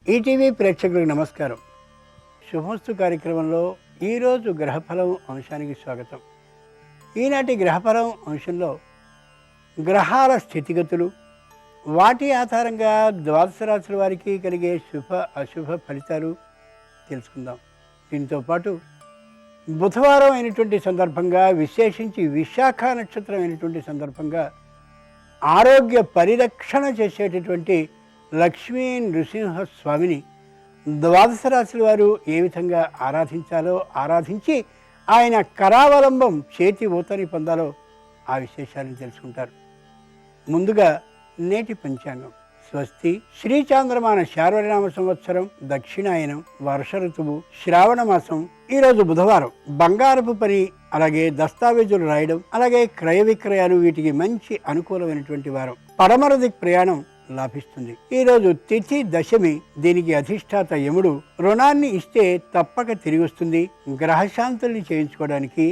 ETV ప్రేక్షకులకు నమస్కారం. శుభమస్తు కార్యక్రమంలో ఈరోజు గ్రహఫలం అంశానికి స్వాగతం. ఈనాటి గ్రహఫలం అంశంలో గ్రహాల స్థితిగతులు, వాటి ఆధారంగా ద్వాదశ రాశుల వారికి కలిగే శుభ అశుభ ఫలితాలు తెలుసుకుందాం. దీంతో పాటు బుధవారం అయినటువంటి సందర్భంగా, విశేషించి విశాఖ నక్షత్రం అయినటువంటి సందర్భంగా ఆరోగ్య పరిరక్షణ చేసేటటువంటి లక్ష్మీ నృసింహస్వామిని ద్వాదశ రాశుల వారు ఏ విధంగా ఆరాధించాలో, ఆరాధించి ఆయన కరావలంబం చేతి ఊతని పొందాలో ఆ విశేషాలను తెలుసుకుంటారు. ముందుగా నేటి పంచాంగం. స్వస్తి శ్రీ చాంద్రమాన శార్వరినామ సంవత్సరం, దక్షిణాయనం, వర్ష ఋతువు, శ్రావణ మాసం. ఈరోజు బుధవారం. బంగారపు పని, అలాగే దస్తావేజులు రాయడం, అలాగే క్రయ విక్రయాలు, వీటికి మంచి అనుకూలమైనటువంటి వారం. పడమర దిక్ ప్రయాణం లాభిస్తుంది. ఈరోజు తిథి దశమి. దీనికి అధిష్టాత యముడు. రుణాన్ని ఇస్తే తప్పక తిరిగి వస్తుంది. గ్రహశాంతుల్ని చేయించుకోవడానికి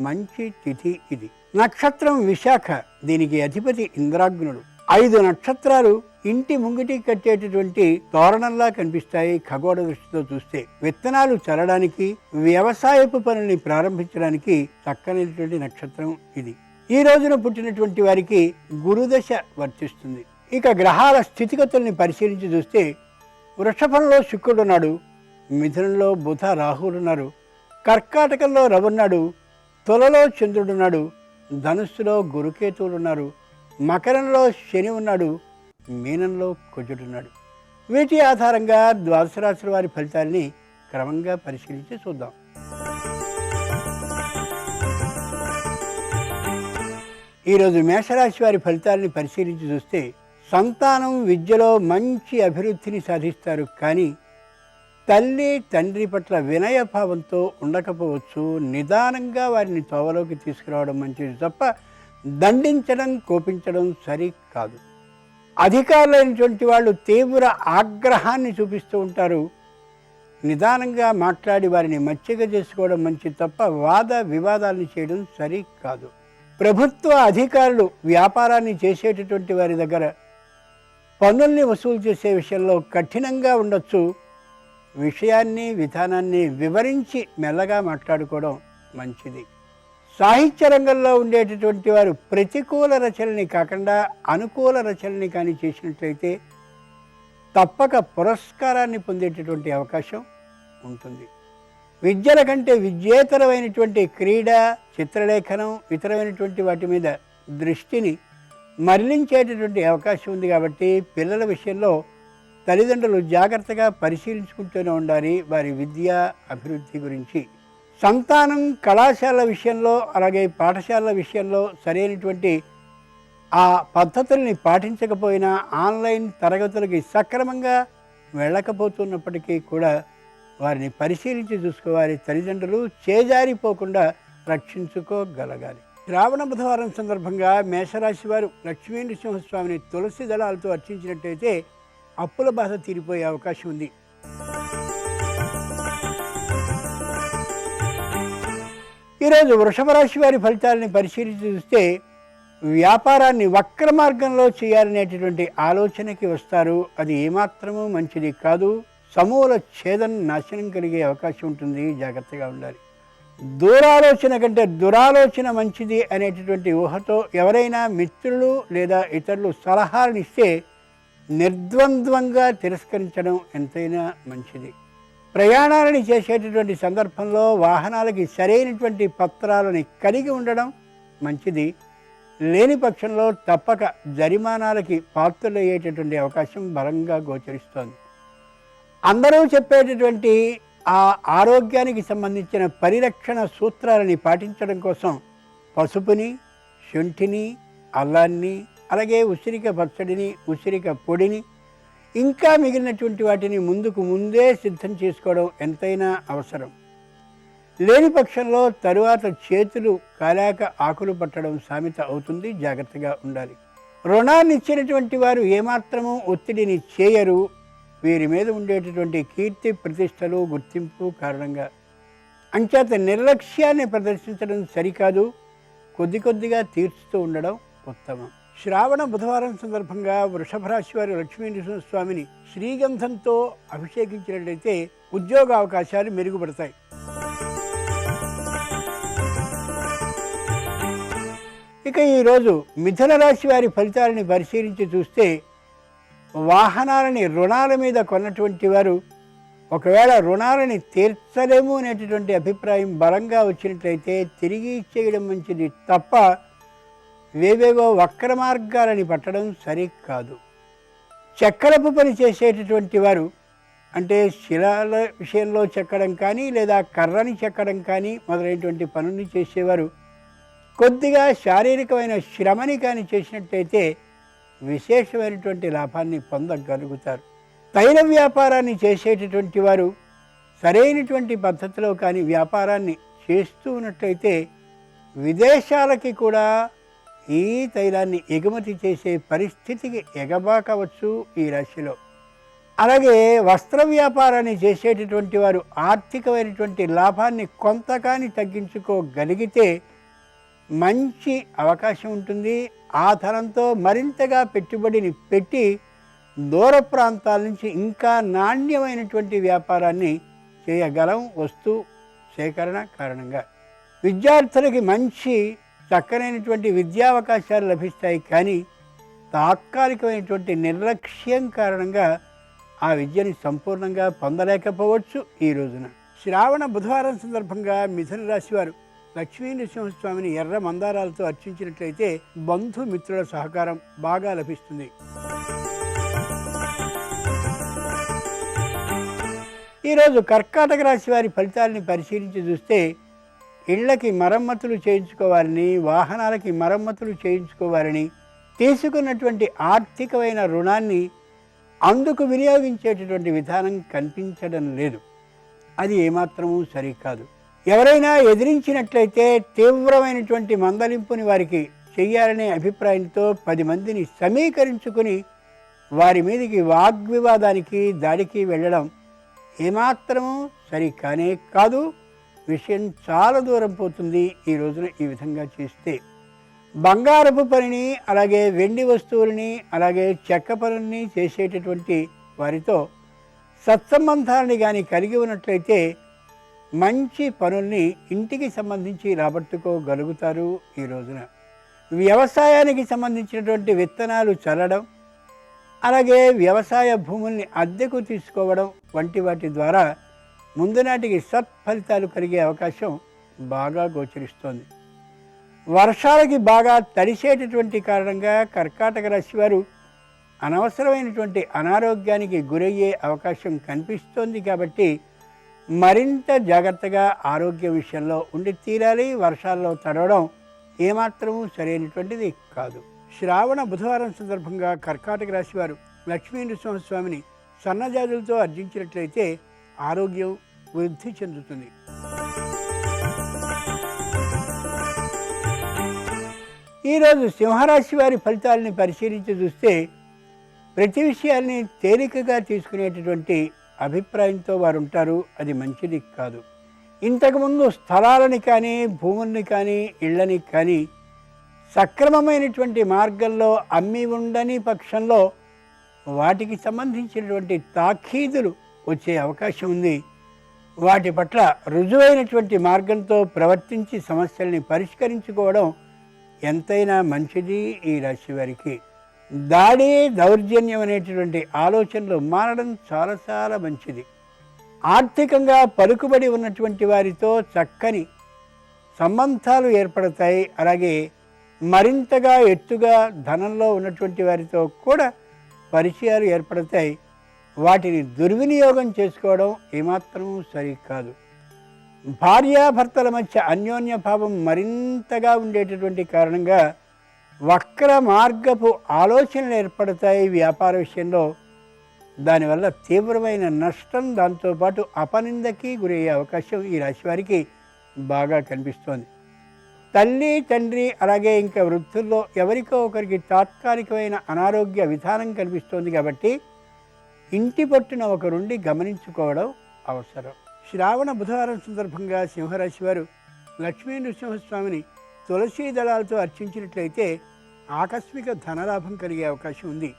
మంచి తిథి ఇది. నక్షత్రం విశాఖ. దీనికి అధిపతి ఇంద్రాగ్నుడు. 5 నక్షత్రాలు ఇంటి ముంగిటి కట్టేటటువంటి తోరణంలా కనిపిస్తాయి ఖగోళ దృష్టితో చూస్తే. విత్తనాలు చల్లడానికి, వ్యవసాయపు పనుల్ని ప్రారంభించడానికి చక్కనైనటువంటి నక్షత్రం ఇది. ఈ రోజున పుట్టినటువంటి వారికి గురుదశ వర్తిస్తుంది. ఇక గ్రహాల స్థితిగతుల్ని పరిశీలించి చూస్తే వృషభంలో శుక్రుడున్నాడు, మిథునంలో బుధ రాహువులున్నారు, కర్కాటకంలో రవున్నాడు, తులలో చంద్రుడున్నాడు, ధనుస్సులో గురుకేతువులున్నారు, మకరంలో శని ఉన్నాడు, మీనంలో కుజుడున్నాడు. వీటి ఆధారంగా ద్వాదశ రాశుల వారి ఫలితాలని క్రమంగా పరిశీలించి చూద్దాం. ఈరోజు మేషరాశి వారి ఫలితాలని పరిశీలించి చూస్తే సంతానం విద్యలో మంచి అభివృద్ధిని సాధిస్తారు. కానీ తల్లి తండ్రి పట్ల వినయభావంతో ఉండకపోవచ్చు. నిదానంగా వారిని తోవలోకి తీసుకురావడం మంచిది తప్ప దండించడం, కోపించడం సరి కాదు. అధికారులైనటువంటి వాళ్ళు తీవ్ర ఆగ్రహాన్ని చూపిస్తూ ఉంటారు. నిదానంగా మాట్లాడి వారిని మచ్చిక చేసుకోవడం మంచిది తప్ప వాద వివాదాలను చేయడం సరి కాదు. ప్రభుత్వ అధికారులు వ్యాపారాన్ని చేసేటటువంటి వారి దగ్గర పన్నుల్ని వసూలు చేసే విషయంలో కఠినంగా ఉండొచ్చు. విషయాన్ని, విధానాన్ని వివరించి మెల్లగా మాట్లాడుకోవడం మంచిది. సాహిత్య రంగంలో ఉండేటటువంటి వారు ప్రతికూల రచనని కాకుండా అనుకూల రచనని కానీ చేసినట్లయితే తప్పక పురస్కారాన్ని పొందేటటువంటి అవకాశం ఉంటుంది. విద్యల కంటే విద్యేతరమైనటువంటి క్రీడ, చిత్రలేఖనం, ఇతరమైనటువంటి వాటి మీద దృష్టిని మరలించేటటువంటి అవకాశం ఉంది. కాబట్టి పిల్లల విషయంలో తల్లిదండ్రులు జాగ్రత్తగా పరిశీలించుకుంటూనే ఉండాలి వారి విద్యా అభివృద్ధి గురించి. సంతానం కళాశాల విషయంలో, అలాగే పాఠశాలల విషయంలో సరైనటువంటి ఆ పద్ధతుల్ని పాటించకపోయినా, ఆన్లైన్ తరగతులకి సక్రమంగా వెళ్ళకపోతున్నప్పటికీ కూడా వారిని పరిశీలించి చూసుకోవాలి. తల్లిదండ్రులు చేజారిపోకుండా రక్షించుకోగలగాలి. శ్రావణ బుధవారం సందర్భంగా మేషరాశి వారు లక్ష్మీ నృసింహస్వామిని తులసి దళాలతో అర్చించినట్టయితే అప్పుల బాధ తీరిపోయే అవకాశం ఉంది. ఈరోజు వృషభ రాశి వారి ఫలితాలని పరిశీలించి చూస్తే వ్యాపారాన్ని వక్ర మార్గంలో చేయాలనేటటువంటి ఆలోచనకి వస్తారు. అది ఏమాత్రమూ మంచిది కాదు. సమూల ఛేదన, నాశనం కలిగే అవకాశం ఉంటుంది. జాగ్రత్తగా ఉండాలి. దూరాలోచన కంటే దురాలోచన మంచిది అనేటటువంటి ఊహతో ఎవరైనా మిత్రులు లేదా ఇతరులు సలహాలను ఇస్తే నిర్ద్వంద్వంగా తిరస్కరించడం ఎంతైనా మంచిది. ప్రయాణాలని చేసేటటువంటి సందర్భంలో వాహనాలకి సరైనటువంటి పత్రాలని కలిగి ఉండడం మంచిది. లేని పక్షంలో తప్పక జరిమానాలకి పాత్రలయ్యేటటువంటి అవకాశం బలంగా గోచరిస్తోంది. అందరూ చెప్పేటటువంటి ఆ ఆరోగ్యానికి సంబంధించిన పరిరక్షణ సూత్రాలని పాటించడం కోసం పసుపుని, శొంఠిని, అల్లాన్ని, అలాగే ఉసిరిక పచ్చడిని, ఉసిరిక పొడిని, ఇంకా మిగిలినటువంటి వాటిని ముందే సిద్ధం చేసుకోవడం ఎంతైనా అవసరం. లేని పక్షంలో తరువాత చేతులు కాలాక ఆకులు పట్టడం సామెత అవుతుంది. జాగ్రత్తగా ఉండాలి. రుణాన్ని ఇచ్చినటువంటి వారు ఏమాత్రమూ ఒత్తిడిని చేయరు. వీరి మీద ఉండేటటువంటి కీర్తి, ప్రతిష్టలు, గుర్తింపు కారణంగా అంచేత నిర్లక్ష్యాన్ని ప్రదర్శించడం సరికాదు. కొద్దిగా తీర్చుతూ ఉండడం ఉత్తమం. శ్రావణ బుధవారం సందర్భంగా వృషభ రాశి వారి లక్ష్మీ నరసింహస్వామిని శ్రీగంధంతో అభిషేకించినట్లయితే ఉద్యోగ అవకాశాలు మెరుగుపడతాయి. ఇక ఈరోజు మిథున రాశి వారి ఫలితాలని పరిశీలించి చూస్తే, వాహనాలని రుణాల మీద కొన్నటువంటి వారు ఒకవేళ రుణాలని తీర్చలేము అనేటటువంటి అభిప్రాయం బలంగా వచ్చినట్లయితే తిరిగి ఇచ్చేయడం మంచిది తప్ప వేవేవో వక్ర మార్గాలని పట్టడం సరికాదు. చక్కెరపు పని చేసేటటువంటి వారు, అంటే శిలాల విషయంలో చెక్కడం కానీ లేదా కర్రని చెక్కడం కానీ మొదలైనటువంటి పనుల్ని చేసేవారు కొద్దిగా శారీరకమైన శ్రమని కానీ చేసినట్లయితే విశేషమైనటువంటి లాభాన్ని పొందగలుగుతారు. తైల వ్యాపారాన్ని చేసేటటువంటి వారు సరైనటువంటి పద్ధతిలో కానీ వ్యాపారాన్ని చేస్తూ ఉన్నట్లయితే విదేశాలకి కూడా ఈ తైలాన్ని ఎగుమతి చేసే పరిస్థితికి ఎగబాకవచ్చు ఈ రాశిలో. అలాగే వస్త్ర వ్యాపారాన్ని చేసేటటువంటి వారు ఆర్థికమైనటువంటి లాభాన్ని కొంత కానీ తగ్గించుకోగలిగితే మంచి అవకాశం ఉంటుంది. ఆ ధనంతో మరింతగా పెట్టుబడిని పెట్టి దూర ప్రాంతాల నుంచి ఇంకా నాణ్యమైనటువంటి వ్యాపారాన్ని చేయగలం వస్తు సేకరణ కారణంగా. విద్యార్థులకి మంచి చక్కనైనటువంటి విద్యావకాశాలు లభిస్తాయి, కానీ తాత్కాలికమైనటువంటి నిర్లక్ష్యం కారణంగా ఆ విద్యని సంపూర్ణంగా పొందలేకపోవచ్చు. ఈ రోజున శ్రావణ బుధవారం సందర్భంగా మిథున రాశి వారు లక్ష్మీ నరసింహస్వామిని ఎర్ర మందారాలతో అర్చించినట్లయితే బంధుమిత్రుల సహకారం బాగా లభిస్తుంది. ఈరోజు కర్కాటక రాశి వారి ఫలితాలని పరిశీలించి చూస్తే, ఇళ్లకి మరమ్మతులు చేయించుకోవాలని, వాహనాలకి మరమ్మతులు చేయించుకోవాలని, తీసుకున్నటువంటి ఆర్థికమైన రుణాన్ని అందుకు వినియోగించేటటువంటి విధానం కనిపించడం లేదు. అది ఏమాత్రమూ సరికాదు. ఎవరైనా ఎదిరించినట్లయితే తీవ్రమైనటువంటి మందలింపుని వారికి చెయ్యాలనే అభిప్రాయంతో 10 మందిని సమీకరించుకుని వారి మీదకి వాగ్వివాదానికి దాడికి వెళ్ళడం ఏమాత్రమూ సరికానే కాదు. విషయం చాలా దూరం పోతుంది ఈ రోజున ఈ విధంగా చేస్తే. బంగారపు పనిని, అలాగే వెండి వస్తువులని, అలాగే చెక్క పనుల్ని చేసేటటువంటి వారితో సత్సంబంధాలని కానీ కలిగి ఉన్నట్లయితే మంచి పనుల్ని ఇంటికి సంబంధించి రాబట్టుకోగలుగుతారు ఈ రోజున. వ్యవసాయానికి సంబంధించినటువంటి విత్తనాలు చల్లడం, అలాగే వ్యవసాయ భూముల్ని అద్దెకు తీసుకోవడం వంటి వాటి ద్వారా ముందు నాటికి సత్ఫలితాలు కలిగే అవకాశం బాగా గోచరిస్తోంది. వర్షాలకి బాగా తడిసేటటువంటి కారణంగా కర్కాటక రాశి వారు అనవసరమైనటువంటి అనారోగ్యానికి గురయ్యే అవకాశం కనిపిస్తోంది. కాబట్టి మరింత జాగ్రత్తగా ఆరోగ్య విషయంలో ఉండి తీరాలి. వర్షాల్లో తడవడం ఏమాత్రమూ సరైనటువంటిది కాదు. శ్రావణ బుధవారం సందర్భంగా కర్కాటక రాశి వారు లక్ష్మీ నరసింహస్వామిని సన్నజాజులతో అర్జించినట్లయితే ఆరోగ్యం వృద్ధి చెందుతుంది. ఈరోజు సింహరాశి వారి ఫలితాలని పరిశీలించి చూస్తే, ప్రతి విషయాల్ని తేలికగా తీసుకునేటటువంటి అభిప్రాయంతో వారు ఉంటారు. అది మంచిది కాదు. ఇంతకుముందు స్థలాలని కానీ, భూముల్ని కానీ, ఇళ్ళని కానీ సక్రమమైనటువంటి మార్గంలో అమ్మి ఉండని పక్షంలో వాటికి సంబంధించినటువంటి తాఖీదులు వచ్చే అవకాశం ఉంది. వాటి పట్ల రుజువైనటువంటి మార్గంతో ప్రవర్తించి సమస్యల్ని పరిష్కరించుకోవడం ఎంతైనా మంచిది ఈ రాశి వారికి. దాడి, దౌర్జన్యం అనేటటువంటి ఆలోచనలు మారడం చాలా చాలా మంచిది. ఆర్థికంగా పలుకుబడి ఉన్నటువంటి వారితో చక్కని సంబంధాలు ఏర్పడతాయి. అలాగే మరింతగా ఎత్తుగా ధనంలో ఉన్నటువంటి వారితో కూడా పరిచయాలు ఏర్పడతాయి. వాటిని దుర్వినియోగం చేసుకోవడం ఏమాత్రమూ సరికాదు. భార్యాభర్తల మధ్య అన్యోన్య భావం మరింతగా ఉండేటటువంటి కారణంగా వక్ర మార్గపు ఆలోచనలు ఏర్పడతాయి వ్యాపార విషయంలో. దానివల్ల తీవ్రమైన నష్టం, దాంతోపాటు అపనిందకి గురయ్యే అవకాశం ఈ రాశి వారికి బాగా కనిపిస్తోంది. తల్లి, తండ్రి, అలాగే ఇంకా వృద్ధుల్లో ఎవరికో ఒకరికి తాత్కాలికమైన అనారోగ్య విధానం కనిపిస్తోంది. కాబట్టి ఇంటి పట్టున ఒకరుండి గమనించుకోవడం అవసరం. శ్రావణ బుధవారం సందర్భంగా సింహరాశి వారు లక్ష్మీ నరసింహస్వామిని తులసీ దళాలతో అర్చించినట్లయితే ఆకస్మిక ధనలాభం కలిగే అవకాశం ఉంది.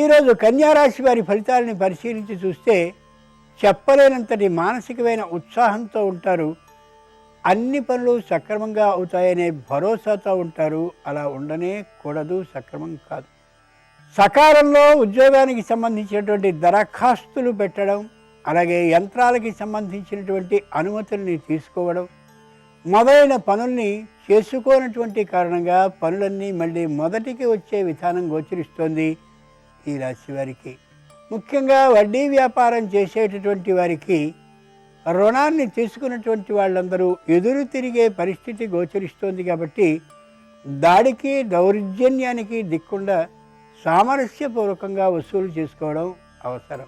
ఈరోజు కన్యారాశి వారి ఫలితాలని పరిశీలించి చూస్తే చెప్పలేనంతటి మానసికమైన ఉత్సాహంతో ఉంటారు. అన్ని పనులు సక్రమంగా అవుతాయనే భరోసాతో ఉంటారు. అలా ఉండనే కూడదు, సక్రమం కాదు. సకాలంలో ఉద్యోగానికి సంబంధించినటువంటి దరఖాస్తులు పెట్టడం, అలాగే యంత్రాలకి సంబంధించినటువంటి అనుమతుల్ని తీసుకోవడం, మొదలైన పనుల్ని చేసుకోనటువంటి కారణంగా పనులన్నీ మళ్ళీ మొదటికి వచ్చే విధానం గోచరిస్తోంది ఈ రాశి వారికి. ముఖ్యంగా వడ్డీ వ్యాపారం చేసేటటువంటి వారికి, రుణాన్ని తీసుకున్నటువంటి వాళ్ళందరూ ఎదురు తిరిగే పరిస్థితి గోచరిస్తోంది. కాబట్టి దాడికి దౌర్జన్యానికి దిక్కుండా సామరస్యపూర్వకంగా వసూలు చేసుకోవడం అవసరం.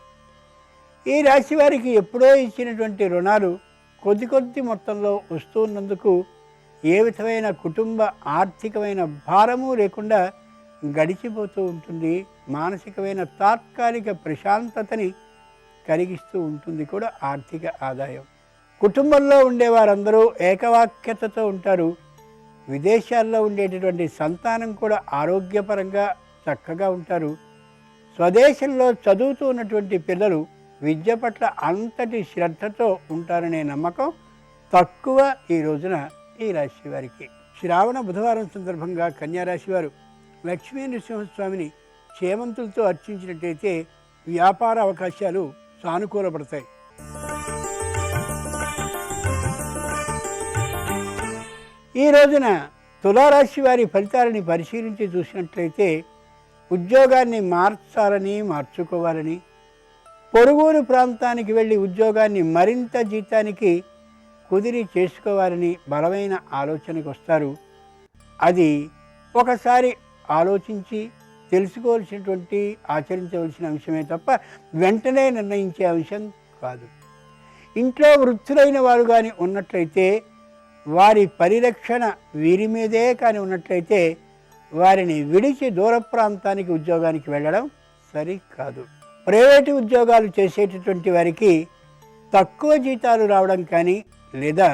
ఈ రాశి వారికి ఎప్పుడో ఇచ్చినటువంటి రుణాలు కొద్ది మొత్తంలో వస్తున్నందుకు ఏ విధమైన కుటుంబ ఆర్థికమైన భారము లేకుండా గడిచిపోతూ ఉంటుంది. మానసికమైన తాత్కాలిక ప్రశాంతతని కలిగిస్తూ ఉంటుంది కూడా ఆర్థిక ఆదాయం. కుటుంబంలో ఉండేవారందరూ ఏకవాక్యతతో ఉంటారు. విదేశాల్లో ఉండేటటువంటి సంతానం కూడా ఆరోగ్యపరంగా చక్కగా ఉంటారు. స్వదేశంలో చదువుతూ ఉన్నటువంటి పిల్లలు విద్య పట్ల అంతటి శ్రద్ధతో ఉంటారనే నమ్మకం తక్కువ ఈ రోజున ఈ రాశి వారికి. శ్రావణ బుధవారం సందర్భంగా కన్యారాశి వారు లక్ష్మీ నృసింహస్వామిని చేమంతులతో అర్చించినట్టయితే వ్యాపార అవకాశాలు సానుకూలపడతాయి. ఈ రోజున తులారాశి వారి ఫలితాలని పరిశీలించి చూసినట్లయితే ఉద్యోగాన్ని మార్చుకోవాలని, పొరుగురు ప్రాంతానికి వెళ్ళి ఉద్యోగాన్ని మరింత జీతానికి కుదిరి చేసుకోవాలని బలమైన ఆలోచనకు వస్తారు. అది ఒకసారి ఆలోచించి తెలుసుకోవాల్సినటువంటి, ఆచరించవలసిన అంశమే తప్ప వెంటనే నిర్ణయించే అంశం కాదు. ఇంట్లో వృద్ధులైన వారు కానీ ఉన్నట్లయితే వారి పరిరక్షణ వీరి మీదే కానీ ఉన్నట్లయితే వారిని విడిచి దూర ప్రాంతానికి ఉద్యోగానికి వెళ్ళడం సరికాదు. ప్రైవేటు ఉద్యోగాలు చేసేటటువంటి వారికి తక్కువ జీతాలు రావడం కానీ, లేదా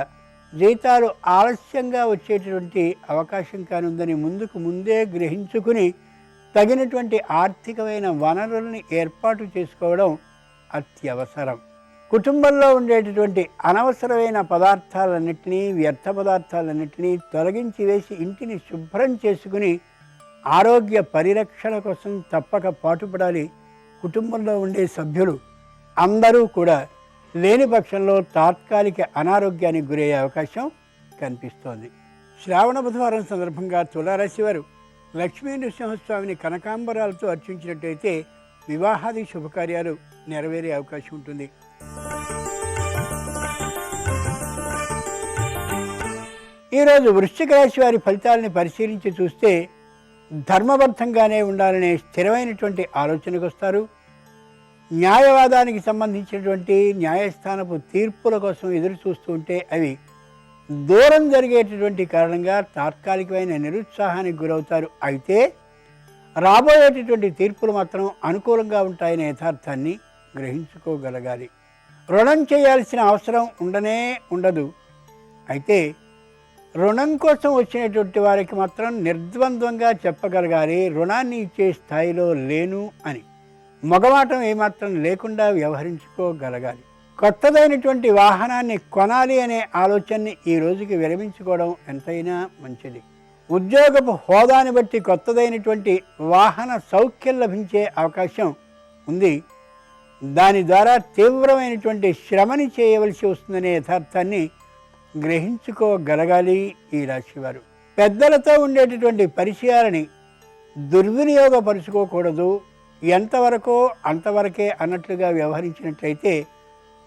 జీతాలు ఆలస్యంగా వచ్చేటటువంటి అవకాశం కానీ ఉందని ముందే గ్రహించుకుని తగినటువంటి ఆర్థికమైన వనరుల్ని ఏర్పాటు చేసుకోవడం అత్యవసరం. కుటుంబంలో ఉండేటటువంటి అనవసరమైన పదార్థాలన్నింటినీ, వ్యర్థ పదార్థాలన్నింటినీ తొలగించి వేసి ఇంటిని శుభ్రం చేసుకుని ఆరోగ్య పరిరక్షణ కోసం తప్పక పాటుపడాలి. కుటుంబంలో ఉండే సభ్యులు అందరూ కూడా లేని పక్షంలో తాత్కాలిక అనారోగ్యానికి గురయ్యే అవకాశం కనిపిస్తోంది. శ్రావణ బుధవారం సందర్భంగా తులారాశి వారు లక్ష్మీ నృసింహస్వామిని కనకాంబరాలతో అర్చించినట్టయితే వివాహాది శుభకార్యాలు నెరవేరే అవకాశం ఉంటుంది. ఈరోజు వృశ్చిక రాశి వారి ఫలితాలని పరిశీలించి చూస్తే ధర్మబద్ధంగానే ఉండాలనే స్థిరమైనటువంటి ఆలోచనకు వస్తారు. న్యాయవాదానికి సంబంధించినటువంటి న్యాయస్థానపు తీర్పుల కోసం ఎదురు చూస్తూ ఉంటే అవి దూరం జరిగేటటువంటి కారణంగా తాత్కాలికమైన నిరుత్సాహానికి గురవుతారు. అయితే రాబోయేటటువంటి తీర్పులు మాత్రం అనుకూలంగా ఉంటాయనే యథార్థాన్ని గ్రహించుకోగలగాలి. రుణం చేయాల్సిన అవసరం ఉండదు. అయితే రుణం కోసం వచ్చినటువంటి వారికి మాత్రం నిర్ద్వంద్వంగా చెప్పగలగాలి, రుణాన్ని ఇచ్చే స్థాయిలో లేను అని. మొగమాటం ఏమాత్రం లేకుండా వ్యవహరించుకోగలగాలి. కొత్తదైనటువంటి వాహనాన్ని కొనాలి అనే ఆలోచనని ఈ రోజుకి విరమించుకోవడం ఎంతైనా మంచిది. ఉద్యోగపు హోదాని బట్టి కొత్తదైనటువంటి వాహన సౌఖ్యం లభించే అవకాశం ఉంది. దాని ద్వారా తీవ్రమైనటువంటి శ్రమని చేయవలసి వస్తుందనే యథార్థాన్ని గ్రహించుకోగలగాలి ఈ రాశివారు. పెద్దలతో ఉండేటటువంటి పరిచయాలని దుర్వినియోగపరుచుకోకూడదు. ఎంతవరకో అంతవరకే అన్నట్లుగా వ్యవహరించినట్లయితే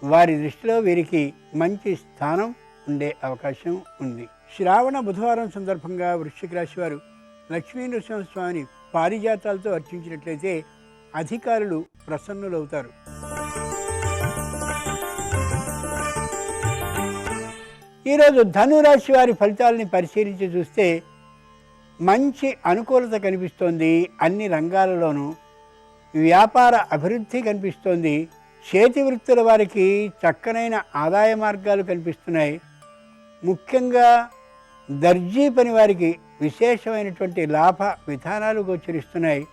వారి దృష్టిలో వీరికి మంచి స్థానం ఉండే అవకాశం ఉంది. శ్రావణ బుధవారం సందర్భంగా వృశ్చిక రాశి వారు లక్ష్మీ నృసింహస్వామిని పారిజాతాలతో అర్చించినట్లయితే అధికారులు ప్రసన్నులవుతారు. ఈరోజు ధనురాశి వారి ఫలితాలని పరిశీలించి చూస్తే మంచి అనుకూలత కనిపిస్తోంది. అన్ని రంగాలలోనూ వ్యాపార అభివృద్ధి కనిపిస్తోంది. చేతి వృత్తుల వారికి చక్కనైన ఆదాయ మార్గాలు కనిపిస్తున్నాయి. ముఖ్యంగా దర్జీ పని వారికి విశేషమైనటువంటి లాభ విధానాలు గోచరిస్తున్నాయి.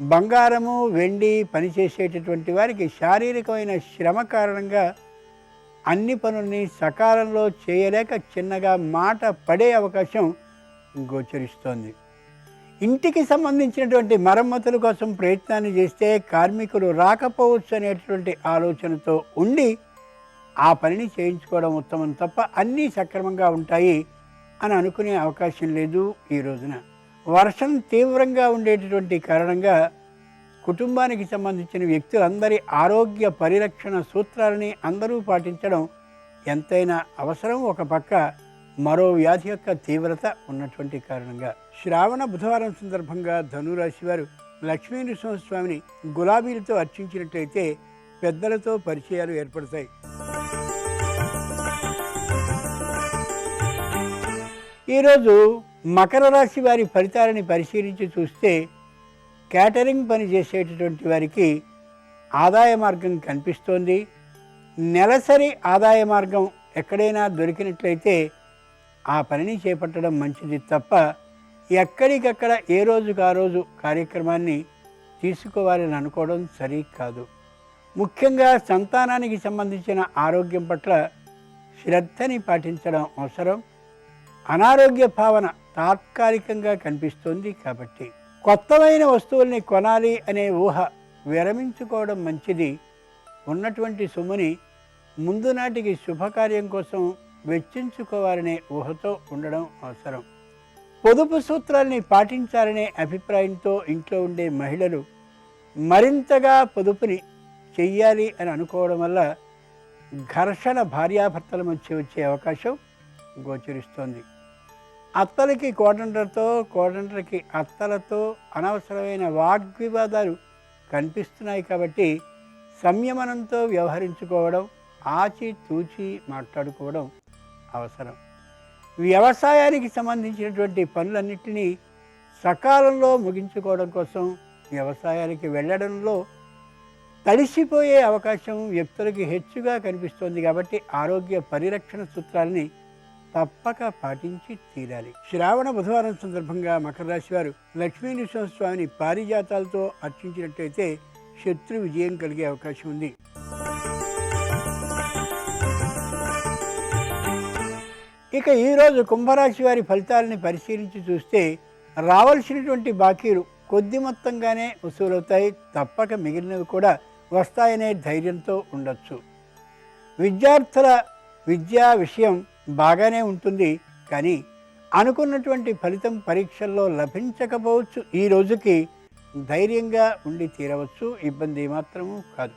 బంగారము వెండి పనిచేసేటటువంటి వారికి శారీరకమైన శ్రమ కారణంగా అన్ని పనుల్ని సకాలంలో చేయలేక చిన్నగా మాట పడే అవకాశం గోచరిస్తోంది. ఇంటికి సంబంధించినటువంటి మరమ్మతుల కోసం ప్రయత్నాన్ని చేస్తే కార్మికులు రాకపోవచ్చు అనేటువంటి ఆలోచనతో ఉండి ఆ పనిని చేయించుకోవడం ఉత్తమం తప్ప అన్నీ సక్రమంగా ఉంటాయి అని అనుకునే అవకాశం లేదు. ఈ రోజున వర్షం తీవ్రంగా ఉండేటటువంటి కారణంగా కుటుంబానికి సంబంధించిన వ్యక్తులందరి ఆరోగ్య పరిరక్షణ సూత్రాలని అందరూ పాటించడం ఎంతైనా అవసరం. ఒక పక్క మరో వ్యాధి యొక్క తీవ్రత ఉన్నటువంటి కారణంగా శ్రావణ బుధవారం సందర్భంగా ధనురాశి వారు లక్ష్మీ నృసింహస్వామిని గులాబీలతో అర్చించినట్లయితే పెద్దలతో పరిచయాలు ఏర్పడతాయి. ఈరోజు మకర రాశి వారి ఫలితాలని పరిశీలించి చూస్తే క్యాటరింగ్ పని చేసేటటువంటి వారికి ఆదాయ మార్గం కనిపిస్తోంది. నెలసరి ఆదాయ మార్గం ఎక్కడైనా దొరికినట్లయితే ఆ పనిని చేపట్టడం మంచిది తప్ప ఎక్కడికక్కడ ఏ రోజుకు ఆ రోజు కార్యక్రమాన్ని తీసుకోవాలని అనుకోవడం సరి కాదు. ముఖ్యంగా సంతానానికి సంబంధించిన ఆరోగ్యం పట్ల శ్రద్ధని పాటించడం అవసరం. అనారోగ్య భావన తాత్కాలికంగా కనిపిస్తోంది కాబట్టి కొత్తమైన వస్తువుల్ని కొనాలి అనే ఊహ విరమించుకోవడం మంచిది. ఉన్నటువంటి సొమ్ముని ముందు నాటికి శుభకార్యం కోసం వెచ్చించుకోవాలనే ఊహతో ఉండడం అవసరం. పొదుపు సూత్రాల్ని పాటించాలనే అభిప్రాయంతో ఇంట్లో ఉండే మహిళలు మరింతగా పొదుపుని చెయ్యాలి అని అనుకోవడం వల్ల ఘర్షణ భార్యాభర్తల మధ్య వచ్చే అవకాశం గోచరిస్తోంది. అత్తలకి కోడండ్రతో, కోడండ్రకి అత్తలతో అనవసరమైన వాగ్వివాదాలు కనిపిస్తున్నాయి కాబట్టి సంయమనంతో వ్యవహరించుకోవడం, ఆచితూచి మాట్లాడుకోవడం అవసరం. వ్యవసాయానికి సంబంధించినటువంటి పనులన్నింటినీ సకాలంలో ముగించుకోవడం కోసం వ్యవసాయానికి వెళ్ళడంలో తడిసిపోయే అవకాశం వ్యక్తులకి హెచ్చుగా కనిపిస్తోంది కాబట్టి ఆరోగ్య పరిరక్షణ సూత్రాలని తప్పక పాటించి తీరాలి. శ్రావణ బుధవారం సందర్భంగా మకర రాశి వారు లక్ష్మీ నృసింహస్వామిని పారిజాతాలతో అర్చించినట్లయితే శత్రు విజయం కలిగే అవకాశం ఉంది. ఇక ఈరోజు కుంభరాశి వారి ఫలితాలని పరిశీలించి చూస్తే రావాల్సినటువంటి బాకీలు కొద్ది మొత్తంగానే వసూలవుతాయి. తప్పక మిగిలినవి కూడా వస్తాయనే ధైర్యంతో ఉండొచ్చు. విద్యార్థుల విద్యా విషయం బాగానే ఉంటుంది, కానీ అనుకున్నటువంటి ఫలితం పరీక్షల్లో లభించకపోవచ్చు. ఈ రోజుకి ధైర్యంగా ఉండి తీరవచ్చు, ఇబ్బంది మాత్రము కాదు.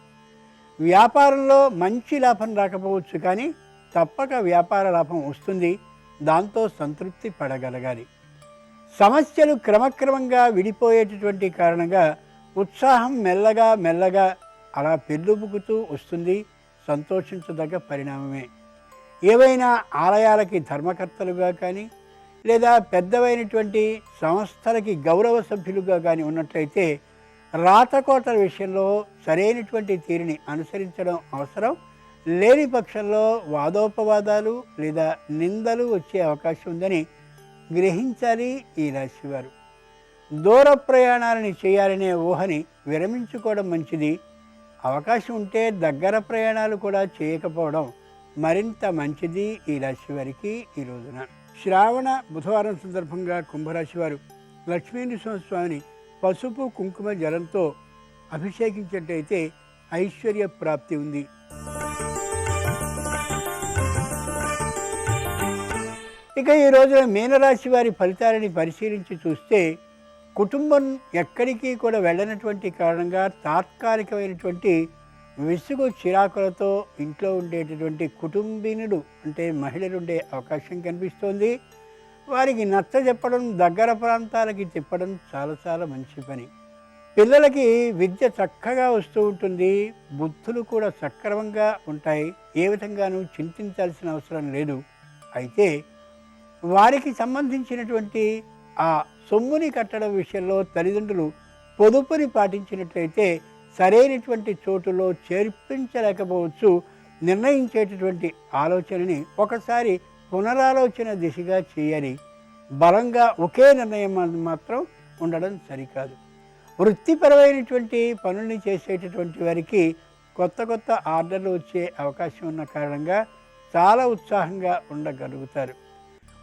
వ్యాపారంలో మంచి లాభం రాకపోవచ్చు, కానీ తప్పక వ్యాపార లాభం వస్తుంది. దాంతో సంతృప్తి పడగలగాలి. సమస్యలు క్రమక్రమంగా విడిపోయేటటువంటి కారణంగా ఉత్సాహం మెల్లగా మెల్లగా అలా పెళ్ళుబుకుతూ వస్తుంది. సంతోషించదగ్గ పరిణామమే. ఏవైనా ఆలయాలకి ధర్మకర్తలుగా కానీ లేదా పెద్దవైనటువంటి సంస్థలకి గౌరవ సభ్యులుగా కానీ ఉన్నట్లయితే రాతకోతల విషయంలో సరైనటువంటి తీరుని అనుసరించడం అవసరం. లేని పక్షంలో వాదోపవాదాలు లేదా నిందలు వచ్చే అవకాశం ఉందని గ్రహించాలి ఈ రాశివారు. దూర ప్రయాణాలని చేయాలనే ఊహని విరమించుకోవడం మంచిది. అవకాశం ఉంటే దగ్గర ప్రయాణాలు కూడా చేయకపోవడం మరింత మంచిది ఈ రాశి వారికి. ఈ రోజున శ్రావణ బుధవారం సందర్భంగా కుంభరాశి వారు లక్ష్మీ నృసింహస్వామిని పసుపు కుంకుమ జలంతో అభిషేకించినట్టయితే ఐశ్వర్య ప్రాప్తి ఉంది. ఇక ఈ రోజున మీనరాశి వారి ఫలితాలని పరిశీలించి చూస్తే కుటుంబం ఎక్కడికి కూడా వెళ్ళనటువంటి కారణంగా తాత్కాలికమైనటువంటి విసుగు చిరాకులతో ఇంట్లో ఉండేటటువంటి కుటుంబీనుడు అంటే మహిళలు ఉండే అవకాశం కనిపిస్తోంది. వారికి నచ్చ చెప్పడం, దగ్గర ప్రాంతాలకి తిప్పడం చాలా చాలా మంచి పని. పిల్లలకి విద్య చక్కగా వస్తూ ఉంటుంది, బుద్ధులు కూడా సక్రమంగా ఉంటాయి. ఏ విధంగానూ చింతించాల్సిన అవసరం లేదు. అయితే వారికి సంబంధించినటువంటి ఆ సొమ్ముని కట్టడం విషయంలో తల్లిదండ్రులు పొదుపుని పాటించినట్లయితే సరైనటువంటి చోటులో చేర్పించలేకపోవచ్చు. నిర్ణయించేటటువంటి ఆలోచనని ఒకసారి పునరాలోచన దిశగా చేయాలి. బలంగా ఒకే నిర్ణయం మాత్రం ఉండడం సరికాదు. వృత్తిపరమైనటువంటి పనుల్ని చేసేటటువంటి వారికి కొత్త కొత్త ఆర్డర్లు వచ్చే అవకాశం ఉన్న కారణంగా చాలా ఉత్సాహంగా ఉండగలుగుతారు.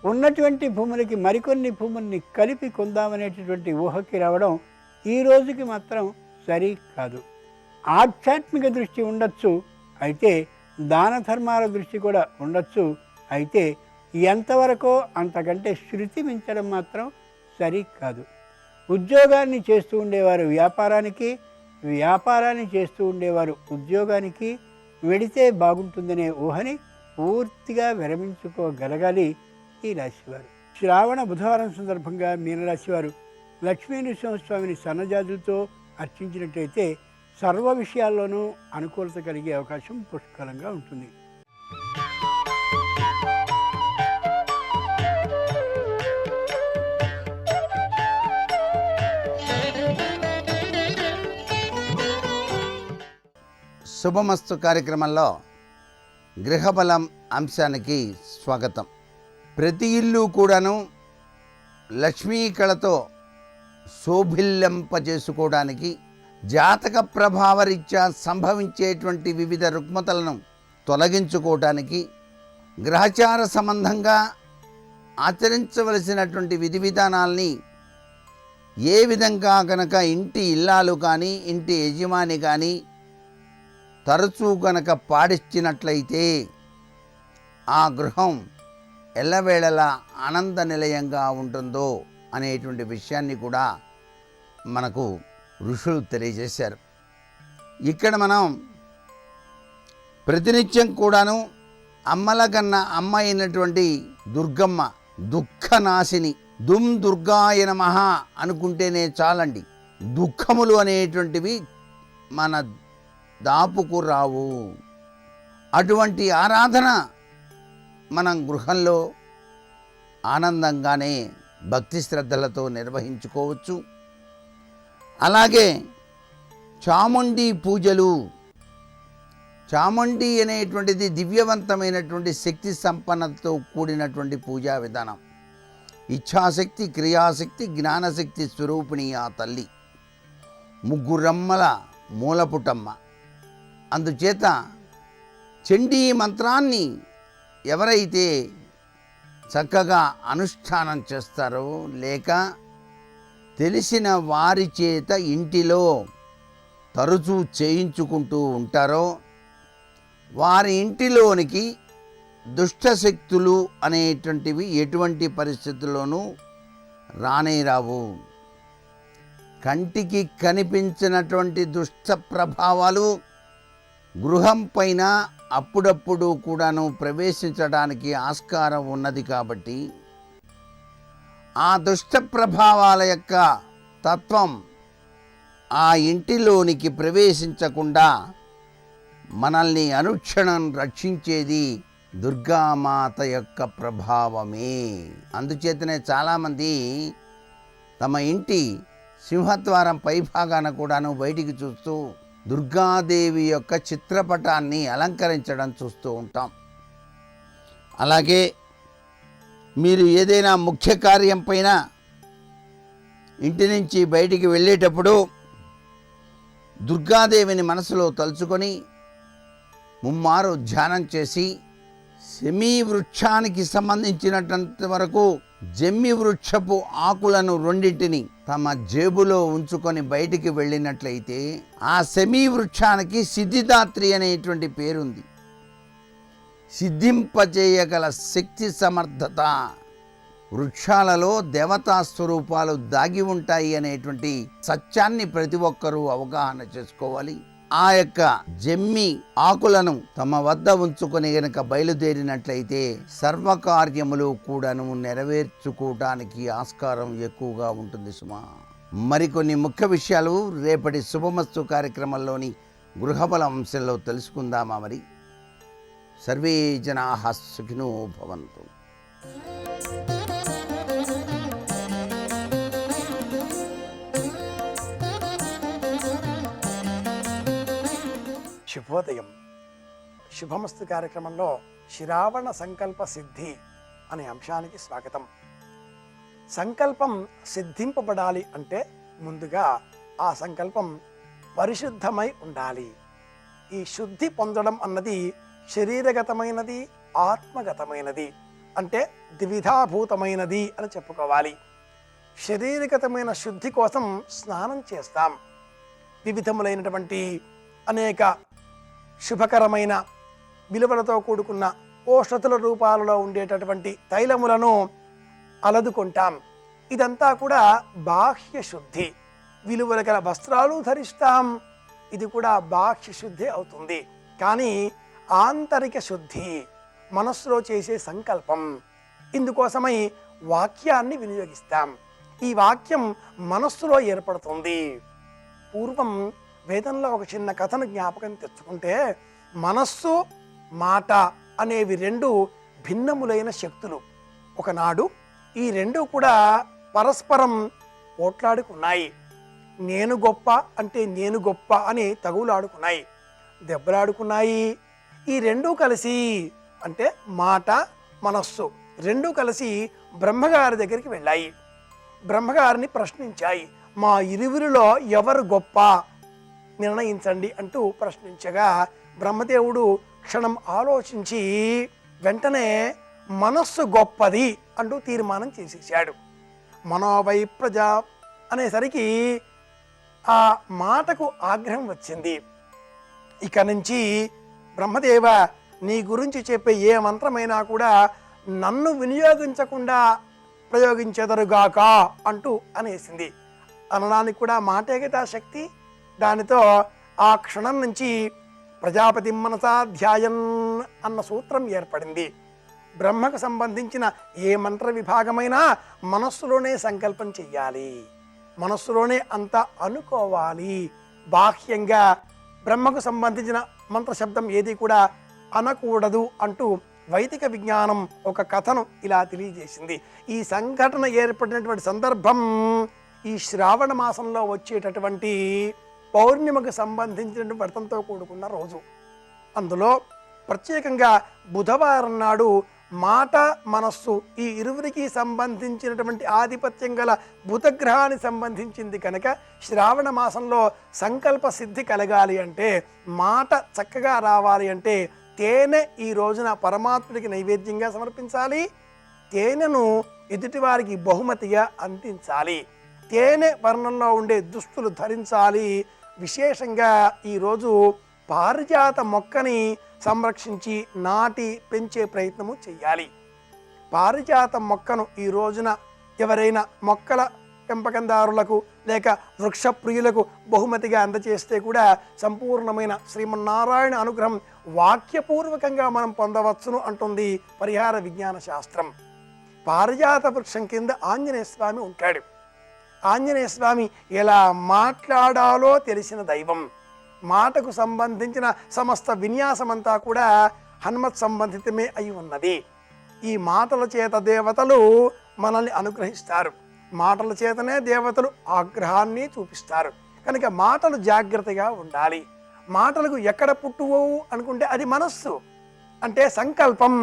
ఉన్నటువంటి భూములకి మరికొన్ని భూముల్ని కలిపి కొందామనేటటువంటి ఊహకి రావడం ఈ రోజుకి మాత్రం సరి కాదు. ఆధ్యాత్మిక దృష్టి ఉండొచ్చు, అయితే దాన ధర్మాల దృష్టి కూడా ఉండొచ్చు, అయితే ఎంతవరకో అంతకంటే శృతి మించడం మాత్రం సరి కాదు. ఉద్యోగాన్ని చేస్తూ ఉండేవారు వ్యాపారానికి, వ్యాపారాన్ని చేస్తూ ఉండేవారు ఉద్యోగానికి వెడితే బాగుంటుందనే ఊహని పూర్తిగా విరమించుకోగలగాలి ఈ రాశివారు. శ్రావణ బుధవారం సందర్భంగా మీనరాశివారు లక్ష్మీ నృసింహస్వామిని సన్నజాజులతో అర్చించినట్లయితే సర్వ విషయాల్లోనూ అనుకూలత కలిగే అవకాశం పుష్కలంగా ఉంటుంది. శుభమస్తు కార్యక్రమంలో గృహబలం అంశానికి స్వాగతం. ప్రతి ఇల్లు కూడాను లక్ష్మీ కళతో శోభిల్లింపజేసుకోవడానికి, జాతక ప్రభావరీత్యా సంభవించేటువంటి వివిధ రుగ్మతలను తొలగించుకోవటానికి, గ్రహచార సంబంధంగా ఆచరించవలసినటువంటి విధి విధానాల్ని ఏ విధంగా కనుక ఇంటి ఇల్లాలు కానీ ఇంటి యజమాని కానీ తరచూ కనుక పాటించినట్లయితే ఆ గృహం ఎల్లవేళలా ఆనంద నిలయంగా ఉంటుందో అనేటువంటి విషయాన్ని కూడా మనకు ఋషులు తెలియజేశారు. ఇక్కడ మనం ప్రతినిత్యం కూడాను అమ్మల కన్నా అమ్మ అయినటువంటి దుర్గమ్మ, దుఃఖనాశిని, దుమ్ దుర్గాయ నమః అనుకుంటేనే చాలండి. దుఃఖములు అనేటువంటివి మన దాపుకు రావు. అటువంటి ఆరాధన మనం గృహంలో ఆనందంగానే భక్తి శ్రద్ధలతో నిర్వహించుకోవచ్చు. అలాగే చాముండి పూజలు, చాముండి అనేటువంటిది దివ్యవంతమైనటువంటి శక్తి సంపన్నతతో కూడినటువంటి పూజా విధానం. ఇచ్ఛాశక్తి, క్రియాశక్తి, జ్ఞానశక్తి స్వరూపిణి ఆ తల్లి, ముగ్గురమ్మల మూలపుటమ్మ. అందుచేత చండీ మంత్రాన్ని ఎవరైతే చక్కగా అనుష్ఠానం చేస్తారో, లేక తెలిసిన వారి చేత ఇంటిలో తరచూ చేయించుకుంటూ ఉంటారో, వారి ఇంటిలోనికి దుష్టశక్తులు అనేటువంటివి ఎటువంటి పరిస్థితుల్లోనూ రానే రావు. కంటికి కనిపించినటువంటి దుష్ట ప్రభావాలు గృహం పైన అప్పుడప్పుడు కూడాను ప్రవేశించడానికి ఆస్కారం ఉన్నది. కాబట్టి ఆ దుష్ట ప్రభావాల యొక్క తత్వం ఆ ఇంటిలోనికి ప్రవేశించకుండా మనల్ని అనుక్షణం రక్షించేది దుర్గామాత యొక్క ప్రభావమే. అందుచేతనే చాలామంది తమ ఇంటి సింహద్వారం పైభాగాన కూడాను బయటికి చూస్తూ దుర్గాదేవి యొక్క చిత్రపటాన్ని అలంకరించడం చూస్తూ ఉంటాం. అలాగే మీరు ఏదైనా ముఖ్య కార్యం పైన ఇంటి నుంచి బయటికి వెళ్ళేటప్పుడు దుర్గాదేవిని మనసులో తలుచుకొని ముమ్మారు ధ్యానం చేసి, సెమీ వృక్షానికి సంబంధించినంత వరకు జమ్మి వృక్షపు ఆకులను రెండింటిని తమ జేబులో ఉంచుకొని బయటికి వెళ్ళినట్లయితే ఆ సెమీ వృక్షానికి సిద్ధిదాత్రి అనేటువంటి పేరుంది. సిద్ధింపచేయగల శక్తి సమర్థత, వృక్షాలలో దేవతా స్వరూపాలు దాగి ఉంటాయి అనేటువంటి సత్యాన్ని ప్రతి ఒక్కరూ అవగాహన చేసుకోవాలి. ఆ యొక్క జమ్మి ఆకులను తమ వద్ద ఉంచుకొని గనక బయలుదేరినట్లయితే సర్వకార్యములు కూడాను నెరవేర్చుకోవటానికి ఆస్కారం ఎక్కువగా ఉంటుంది సుమా. మరికొన్ని ముఖ్య విషయాలు రేపటి శుభమస్తు కార్యక్రమంలోని గృహబల అంశంలో తెలుసుకుందామా. మరి సర్వే జనాః సుఖినో భవంతు. శుభోదయం. శుభమస్తు కార్యక్రమంలో శ్రావణ సంకల్ప సిద్ధి అనే అంశానికి స్వాగతం. సంకల్పం సిద్ధింపబడాలి అంటే ముందుగా ఆ సంకల్పం పరిశుద్ధమై ఉండాలి. ఈ శుద్ధి పొందడం అన్నది శరీరగతమైనది, ఆత్మగతమైనది, అంటే ద్విధాభూతమైనది అని చెప్పుకోవాలి. శరీరగతమైన శుద్ధి కోసం స్నానం చేస్తాం. వివిధములైనటువంటి అనేక శుభకరమైన విలువలతో కూడుకున్న ఓషధుల రూపాలలో ఉండేటటువంటి తైలములను అలదుకుంటాం. ఇదంతా కూడా బాహ్య శుద్ధి. విలువల గల వస్త్రాలు ధరిస్తాం, ఇది కూడా బాహ్య శుద్ధి అవుతుంది. కానీ ఆంతరిక శుద్ధి, మనస్సులో చేసే సంకల్పం, ఇందుకోసమై వాక్యాన్ని వినియోగిస్తాం. ఈ వాక్యం మనస్సులో ఏర్పడుతుంది. పూర్వం వేదంలో ఒక చిన్న కథను జ్ఞాపకం తెచ్చుకుంటే, మనస్సు మాట అనేవి రెండు భిన్నములైన శక్తులు. ఒకనాడు ఈ రెండు కూడా పరస్పరం పోట్లాడుకున్నాయి. నేను గొప్ప అంటే నేను గొప్ప అని తగులాడుకున్నాయి, దెబ్బలాడుకున్నాయి. ఈ రెండూ కలిసి అంటే మాట మనస్సు రెండూ కలిసి బ్రహ్మగారి దగ్గరికి వెళ్ళాయి. బ్రహ్మగారిని ప్రశ్నించాయి. మా ఇరువురిలో ఎవరు గొప్ప నిర్ణయించండి అంటూ ప్రశ్నించగా బ్రహ్మదేవుడు క్షణం ఆలోచించి వెంటనే మనస్సు గొప్పది అంటూ తీర్మానం చేసేసాడు. మనోవై ప్రజ అనేసరికి ఆ మాటకు ఆగ్రహం వచ్చింది. ఇక నుంచి బ్రహ్మదేవ, నీ గురించి చెప్పే ఏ మంత్రమైనా కూడా నన్ను వినియోగించకుండా ప్రయోగించెదరుగాక అంటూ అనేసింది. అనడానికి కూడా మాటే కదా శక్తి. దానితో ఆ క్షణం నుంచి ప్రజాపతి మనసా ధ్యాయన్ అన్న సూత్రం ఏర్పడింది. బ్రహ్మకు సంబంధించిన ఏ మంత్ర విభాగమైనా మనస్సులోనే సంకల్పం చెయ్యాలి, మనస్సులోనే అంతా అనుకోవాలి. బాహ్యంగా బ్రహ్మకు సంబంధించిన మంత్రశబ్దం ఏది కూడా అనకూడదు అంటూ వైదిక విజ్ఞానం ఒక కథను ఇలా తెలియజేసింది. ఈ సంఘటన ఏర్పడినటువంటి సందర్భం ఈ శ్రావణ మాసంలో వచ్చేటటువంటి పౌర్ణిమకు సంబంధించిన వ్రతంతో కూడుకున్న రోజు. అందులో ప్రత్యేకంగా బుధవారం నాడు మాట మనస్సు ఈ ఇరువురికి సంబంధించినటువంటి ఆధిపత్యం గల బుధగ్రహానికి సంబంధించింది కనుక శ్రావణ మాసంలో సంకల్ప సిద్ధి కలగాలి అంటే, మాట చక్కగా రావాలి అంటే తేనె ఈ రోజున పరమాత్ముడికి నైవేద్యంగా సమర్పించాలి. తేనెను ఎదుటివారికి బహుమతిగా అందించాలి. తేనె వర్ణంలో ఉండే దుస్తులు ధరించాలి. విశేషంగా ఈరోజు పారిజాత మొక్కని సంరక్షించి నాటి పెంచే ప్రయత్నము చేయాలి. పారిజాత మొక్కను ఈ రోజున ఎవరైనా మొక్కల పెంపకందారులకు లేక వృక్ష ప్రియులకు బహుమతిగా అందజేస్తే కూడా సంపూర్ణమైన శ్రీమన్నారాయణ అనుగ్రహం వాక్యపూర్వకంగా మనం పొందవచ్చును అంటుంది పరిహార విజ్ఞాన శాస్త్రం. పారిజాత వృక్షం కింద ఆంజనేయ స్వామి ఉంటాడు. ఆంజనేయ స్వామి ఎలా మాట్లాడాలో తెలిసిన దైవం. మాటకు సంబంధించిన సమస్త విన్యాసమంతా కూడా హనుమత్ సంబంధితమే అయి ఉన్నది. ఈ మాటల చేత దేవతలు మనల్ని అనుగ్రహిస్తారు. మాటల చేతనే దేవతలు ఆగ్రహాన్ని చూపిస్తారు. కనుక మాటలు జాగ్రత్తగా ఉండాలి. మాటలకు ఎక్కడ పుట్టువవు అనుకుంటే అది మనస్సు అంటే సంకల్పం.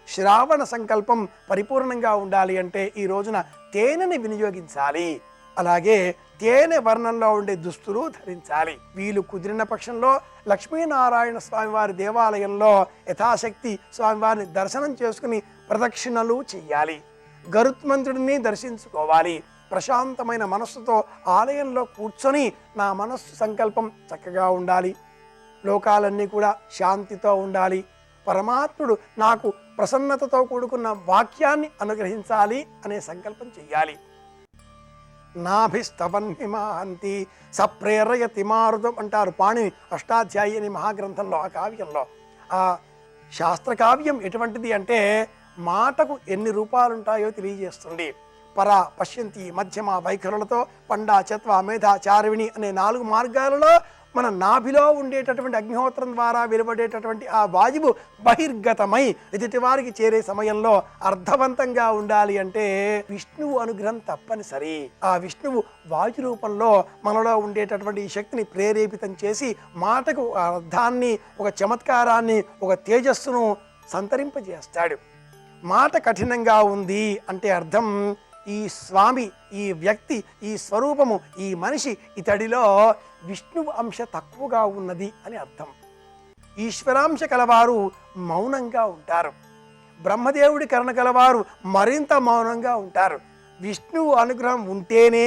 శ్రావణ సంకల్పం పరిపూర్ణంగా ఉండాలి అంటే ఈ రోజున తేనెని వినియోగించాలి. అలాగే తేనె వర్ణంలో ఉండే దుస్తులు ధరించాలి. వీలు కుదిరిన పక్షంలో లక్ష్మీనారాయణ స్వామివారి దేవాలయంలో యథాశక్తి స్వామివారిని దర్శనం చేసుకుని ప్రదక్షిణలు చెయ్యాలి. గరుత్మంతుడిని దర్శించుకోవాలి. ప్రశాంతమైన మనస్సుతో ఆలయంలో కూర్చొని నా మనస్సు సంకల్పం చక్కగా ఉండాలి, లోకాలన్నీ కూడా శాంతితో ఉండాలి, పరమాత్ముడు నాకు ప్రసన్నతతో కూడుకున్న వాక్యాన్ని అనుగ్రహించాలి అనే సంకల్పం చెయ్యాలి. నాభిస్తవన్హిమాంతి సప్రేరయతి మారుతం అంటారు పాణిని అష్టాధ్యాయి అని మహాగ్రంథంలో. ఆ కావ్యంలో ఆ శాస్త్రకావ్యం ఎటువంటిది అంటే మాటకు ఎన్ని రూపాలుంటాయో తెలియజేస్తుంది. పర పశ్యంతి మధ్యమ వైఖరులతో పండా చత్వ మేధ చారిణి అనే 4 మార్గాలలో మన నాభిలో ఉండేటటువంటి అగ్నిహోత్రం ద్వారా వెలువడేటటువంటి ఆ వాయువు బహిర్గతమై ఎదుటివారికి చేరే సమయంలో అర్థవంతంగా ఉండాలి అంటే విష్ణువు అనుగ్రహం తప్పనిసరి. ఆ విష్ణువు వాయు రూపంలో మనలో ఉండేటటువంటి ఈ శక్తిని ప్రేరేపితం చేసి మాటకు అర్థాన్ని, ఒక చమత్కారాన్ని, ఒక తేజస్సును సంతరింపజేస్తాడు. మాట కఠినంగా ఉంది అంటే అర్థం ఈ స్వామి, ఈ వ్యక్తి, ఈ స్వరూపము, ఈ మనిషి, ఇతడిలో విష్ణువు అంశ తక్కువగా ఉన్నది అని అర్థం. ఈశ్వరాంశ కలవారు మౌనంగా ఉంటారు. బ్రహ్మదేవుడి కరుణ కలవారు మరింత మౌనంగా ఉంటారు. విష్ణువు అనుగ్రహం ఉంటేనే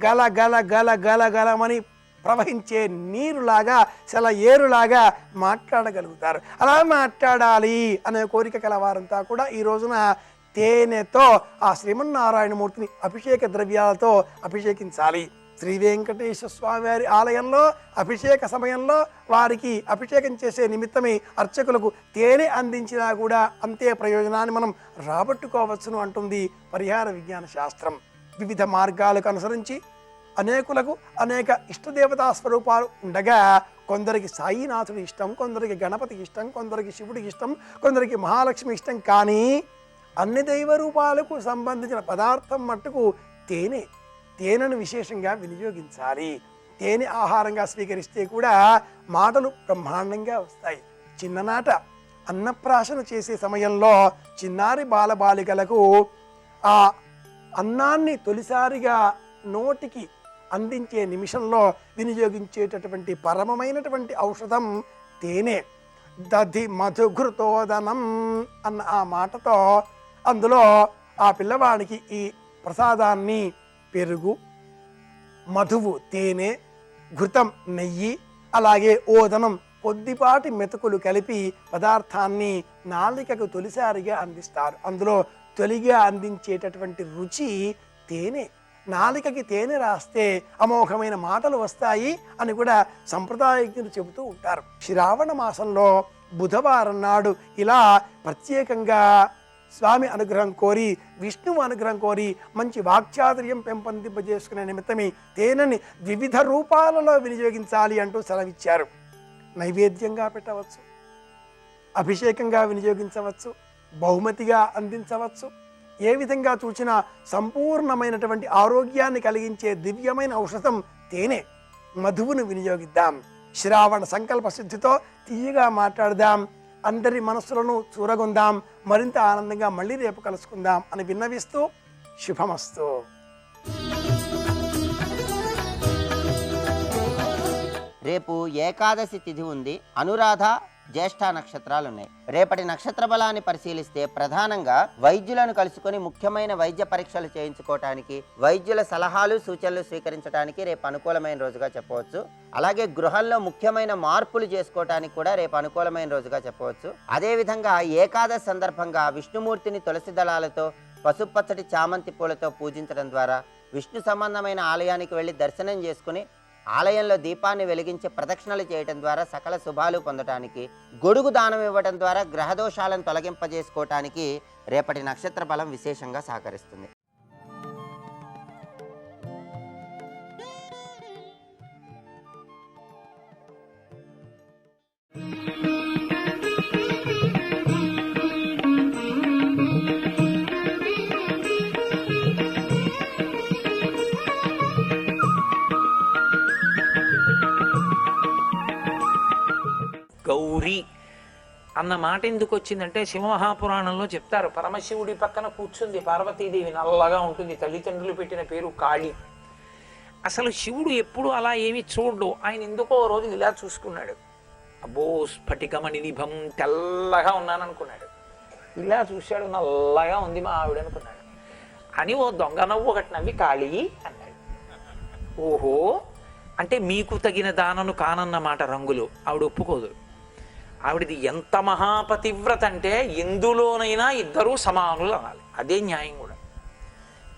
గల గల గల గల గలమని ప్రవహించే నీరులాగా, సెలయేరులాగా మాట్లాడగలుగుతారు. అలా మాట్లాడాలి అనే కోరిక కలవారంతా కూడా ఈ రోజున తేనెతో ఆ శ్రీమన్నారాయణమూర్తిని అభిషేక ద్రవ్యాలతో అభిషేకించాలి. శ్రీ వెంకటేశ్వర స్వామి వారి ఆలయంలో అభిషేక సమయంలో వారికి అభిషేకం చేసే నిమిత్తమే అర్చకులకు తేనె అందించినా కూడా అంతే ప్రయోజనాన్ని మనం రాబట్టుకోవచ్చును అంటుంది పరిహార విజ్ఞాన శాస్త్రం. వివిధ మార్గాలకు అనుసరించి అనేకులకు అనేక ఇష్టదేవతా స్వరూపాలు ఉండగా కొందరికి సాయినాథుడు ఇష్టం, కొందరికి గణపతి ఇష్టం, కొందరికి శివుడికి ఇష్టం, కొందరికి మహాలక్ష్మి ఇష్టం. కానీ అన్ని దైవ రూపాలకు సంబంధించిన పదార్థం మట్టుకు తేనెను విశేషంగా వినియోగించాలి. తేనె ఆహారంగా స్వీకరిస్తే కూడా మాటలు బ్రహ్మాండంగా వస్తాయి. చిన్ననాట అన్నప్రాశన చేసే సమయంలో చిన్నారి బాలబాలికలకు ఆ అన్నాన్ని తొలిసారిగా నోటికి అందించే నిమిషంలో వినియోగించేటటువంటి పరమమైనటువంటి ఔషధం తేనె. దధి మధుఘృతోదనం అన్న ఆ మాటతో అందులో ఆ పిల్లవాడికి ఈ ప్రసాదాన్ని పెరుగు, మధువు తేనె, ఘృతం నెయ్యి, అలాగే ఓదనం కొద్దిపాటి మెతుకులు కలిపి పదార్థాన్ని నాలికకు తొలిసారిగా అందిస్తారు. అందులో తొలిగా అందించేటటువంటి రుచి తేనె. నాలికకి తేనె రాస్తే అమోఘమైన మాటలు వస్తాయి అని కూడా సంప్రదాయజ్ఞులు చెబుతూ ఉంటారు. శ్రావణ మాసంలో బుధవారం నాడు ఇలా ప్రత్యేకంగా స్వామి అనుగ్రహం కోరి, విష్ణువు అనుగ్రహం కోరి మంచి వాక్చాతుర్యం పెంపొందింపజేసుకునే నిమిత్తమే తేనెని వివిధ రూపాలలో వినియోగించాలి అంటూ సెలవిచ్చారు. నైవేద్యంగా పెట్టవచ్చు, అభిషేకంగా వినియోగించవచ్చు, బహుమతిగా అందించవచ్చు. ఏ విధంగా చూసినా సంపూర్ణమైనటువంటి ఆరోగ్యాన్ని కలిగించే దివ్యమైన ఔషధం తేనె. మధువును వినియోగిద్దాం. శ్రావణ సంకల్ప సిద్ధితో తీయగా మాట్లాడదాం. అందరి మనస్సులను చూరగొందాం. మరింత ఆనందంగా మళ్ళీ రేపు కలుసుకుందాం అని విన్నవిస్తూ శుభమస్తు. రేపు ఏకాదశి తిథి ఉంది. అనురాధ, జ్యేష్ఠ నక్షత్రాలు ఉన్నాయి. రేపటి నక్షత్ర బలాన్ని పరిశీలిస్తే ప్రధానంగా వైద్యులను కలుసుకొని ముఖ్యమైన వైద్య పరీక్షలు చేయించుకోవటానికి, వైద్యుల సలహాలు సూచనలు స్వీకరించడానికి రేపు అనుకూలమైన రోజుగా చెప్పవచ్చు. అలాగే గృహంలో ముఖ్యమైన మార్పులు చేసుకోవటానికి కూడా రేపు అనుకూలమైన రోజుగా చెప్పవచ్చు. అదేవిధంగా ఏకాదశి సందర్భంగా విష్ణుమూర్తిని తులసి దళాలతో, పసుపచ్చటి చామంతి పూలతో పూజించడం ద్వారా, విష్ణు సంబంధమైన ఆలయానికి వెళ్ళి దర్శనం చేసుకుని ఆలయంలో దీపాన్ని వెలిగించి ప్రదక్షిణలు చేయడం ద్వారా సకల శుభాలు పొందటానికి, గొడుగు దానం ఇవ్వడం ద్వారా గ్రహదోషాలను తొలగింపజేసుకోవటానికి రేపటి నక్షత్ర బలం విశేషంగా సహకరిస్తుంది. గౌరీ అన్న మాట ఎందుకు వచ్చిందంటే శివమహాపురాణంలో చెప్తారు. పరమశివుడి పక్కన కూర్చుంది పార్వతీదేవి, నల్లగా ఉంటుంది. తల్లిదండ్రులు పెట్టిన పేరు కాళి. అసలు శివుడు ఎప్పుడు అలా ఏమి చూడు. ఆయన ఎందుకో రోజు ఇలా చూసుకున్నాడు. అబ్బో స్ఫటికమణి నిభం, తెల్లగా ఉన్నాను అనుకున్నాడు. ఇలా చూశాడు, నల్లగా ఉంది మా ఆవిడ అనుకున్నాడు. అని ఓ దొంగ నవ్వు ఒకటి నవ్వి కాళీ అన్నాడు. ఓహో అంటే మీకు తగిన దానను కానన్నమాట రంగులు. ఆవిడ ఒప్పుకోదు. ఆవిడది ఎంత మహాపతివ్రత అంటే ఎందులోనైనా ఇద్దరూ సమానులు అనాలి. అదే న్యాయం కూడా.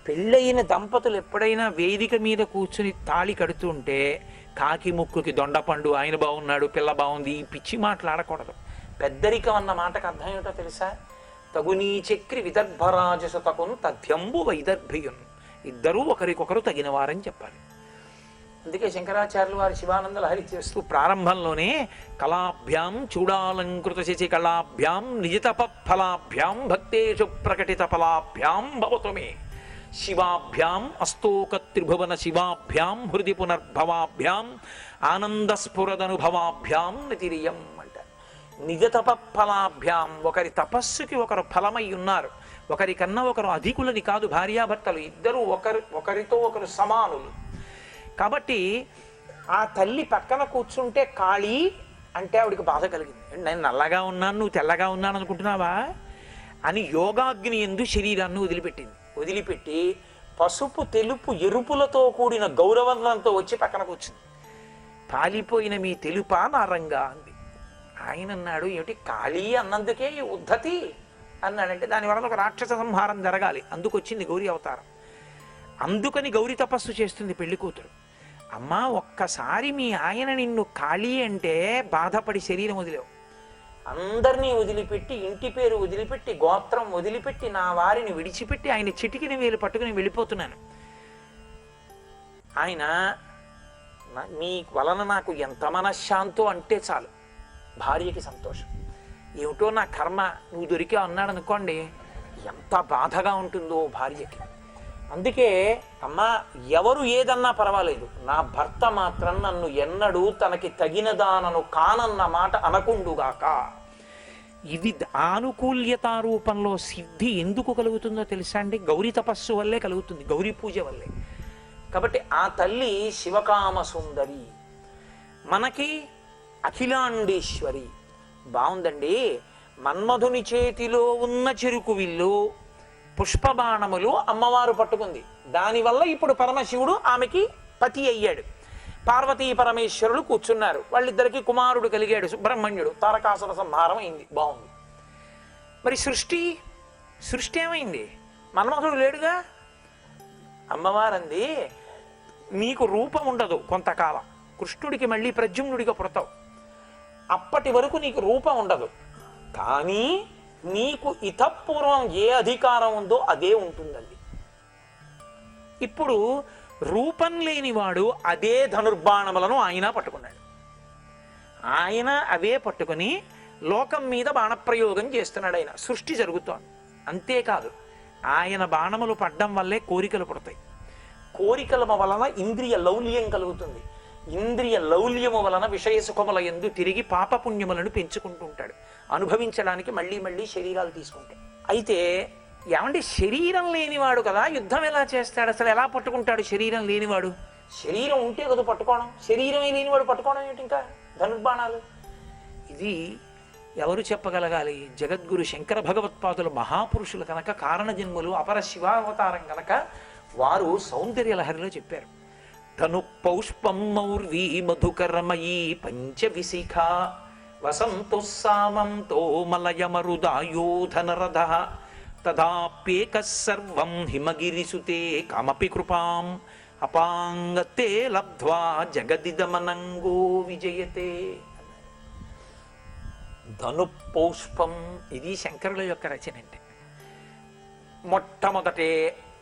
పెళ్ళయిన దంపతులు ఎప్పుడైనా వేదిక మీద కూర్చుని తాళి కడుతుంటే కాకి ముక్కుకి దొండపండు, ఆయన బాగున్నాడు, పిల్ల బాగుంది, ఈ పిచ్చి మాట్లాడకూడదు. పెద్దరికం అన్న మాటకు అర్థం ఏమిటో తెలుసా? తగునీ చక్రి విదర్భరాజసతకును తథ్యంబు వైదర్భియున్. ఇద్దరూ ఒకరికొకరు తగినవారని చెప్పాలి. అందుకే శంకరాచార్యులు వారి శివానంద లహరి చేస్తూ ప్రారంభంలోనే కళాభ్యాం చూడాలంకృత శశి కళాభ్యాం నిజితప ఫలాభ్యాం భక్తేషు ప్రకటిత ఫలాభ్యాం భవతుమే శివాభ్యాం అస్తోక త్రిభువన శివాభ్యాం హృది పునర్భవాభ్యాం ఆనందస్ఫురదనుభవాభ్యాం నితిరియం అంటారు. నిజ తపఫలాభ్యాం, ఒకరి తపస్సుకి ఒకరు ఫలమై ఉన్నారు. ఒకరికన్నా ఒకరు అధికులని కాదు, భార్యాభర్తలు ఇద్దరు ఒకరితో ఒకరు సమానులు. కాబట్టి ఆ తల్లి పక్కన కూర్చుంటే కాళీ అంటే ఆవిడికి బాధ కలిగింది. నేను నల్లగా ఉన్నాను, నువ్వు తెల్లగా ఉన్నాను అనుకుంటున్నావా అని యోగాగ్ని ఎందు శరీరాన్ని వదిలిపెట్టి పసుపు తెలుపు ఎరుపులతో కూడిన గౌరవంతో వచ్చి పక్కన కూర్చుంది. పాలిపోయిన మీ తెలుపా నా రంగా అంది. ఆయన అన్నాడు, ఏమిటి కాళీ అన్నందుకే ఈ ఉద్ధతి అన్నాడంటే దానివల్ల ఒక రాక్షస సంహారం జరగాలి, అందుకొచ్చింది గౌరీ అవతారం. అందుకని గౌరీ తపస్సు చేస్తుంది పెళ్లి కూతురు. అమ్మా, ఒక్కసారి మీ ఆయన నిన్ను కాళీ అంటే బాధపడి శరీరం వదిలేవు, అందరినీ వదిలిపెట్టి, ఇంటి పేరు వదిలిపెట్టి, గోత్రం వదిలిపెట్టి, నా వారిని విడిచిపెట్టి ఆయన చిటికిన వేలు పట్టుకుని వెళ్ళిపోతున్నాను. ఆయన మీ వలన నాకు ఎంత మనశ్శాంతో అంటే చాలు, భార్యకి సంతోషం. ఏమిటో నా కర్మ, నువ్వు దొరికా అన్నాడు అనుకోండి, ఎంత బాధగా ఉంటుందో భార్యకి. అందుకే అమ్మా, ఎవరు ఏదన్నా పర్వాలేదు, నా భర్త మాత్రం నన్ను ఎన్నడూ తనకి తగినదానను కానన్న మాట అనకుండుగాక. ఇది ఆనుకూల్యతా రూపంలో సిద్ధి ఎందుకు కలుగుతుందో తెలుసా అండి? గౌరీ తపస్సు వల్లే కలుగుతుంది, గౌరీ పూజ వల్లే. కాబట్టి ఆ తల్లి శివకామ సుందరి, మనకి అఖిలాండేశ్వరి. బాగుందండి. మన్మధుని చేతిలో ఉన్న చెరుకు విల్లు, పుష్పబాణములు అమ్మవారు పట్టుకుంది. దానివల్ల ఇప్పుడు పరమశివుడు ఆమెకి పతి అయ్యాడు. పార్వతీ పరమేశ్వరులు కూర్చున్నారు. వాళ్ళిద్దరికీ కుమారుడు కలిగాడు, సుబ్రహ్మణ్యుడు. తారకాసుర సంహారం అయింది, బాగుంది. మరి సృష్టి ఏమైంది? మన్మధుడు లేడుగా. అమ్మవారంది, నీకు రూపం ఉండదు కొంతకాలం, కృష్ణుడికి మళ్ళీ ప్రద్యుమ్నుడిగా పుడతావు, అప్పటి వరకు నీకు రూపం ఉండదు, కానీ నీకు ఇతపూర్వం ఏ అధికారం ఉందో అదే ఉంటుందండి. ఇప్పుడు రూపం లేనివాడు అదే ధనుర్బాణములను ఆయన పట్టుకున్నాడు. ఆయన అవే పట్టుకుని లోకం మీద బాణప్రయోగం చేస్తున్నాడు. ఆయన సృష్టి జరుగుతోంది. అంతేకాదు, ఆయన బాణములు పడ్డం వల్లే కోరికలు పుడతాయి. కోరికల వలన ఇంద్రియ లౌల్యం కలుగుతుంది. ఇంద్రియ లౌల్యము వలన విషయ సుఖముల యందు తిరిగి పాపపుణ్యములను పెంచుకుంటూ ఉంటాడు, అనుభవించడానికి మళ్ళీ మళ్ళీ శరీరాలు తీసుకుంటాడు. అయితే ఏమంటే శరీరం లేనివాడు కదా, యుద్ధం ఎలా చేస్తాడు? అసలు ఎలా పట్టుకుంటాడు శరీరం లేనివాడు? శరీరం ఉంటే కదా పట్టుకోవడం, శరీరమే లేనివాడు పట్టుకోవడం ఏమిటి? ఇంకా ధనుర్బాణాలు. ఇది ఎవరు చెప్పగలగాలి? జగద్గురు శంకర భగవత్పాదులు మహాపురుషులు కనుక, కారణ జన్ములు, అపర శివావతారం కనుక వారు సౌందర్య లహరిలో చెప్పారు. తను పౌష్పం మౌర్వీ మధుకరమయీ పంచవిశిఖ వసంతు సామంతో మలయమరుదాయోధనరథ తదాప్యేక సర్వం హిమగిరిసుతే కామపి కృపాం అపాంగతే లబ్ధ్వా జగదిదమనంగో విజయతే. ధను పౌష్పం, ఇది శంకరుల యొక్క రచన. అంటే మొట్టమొదటే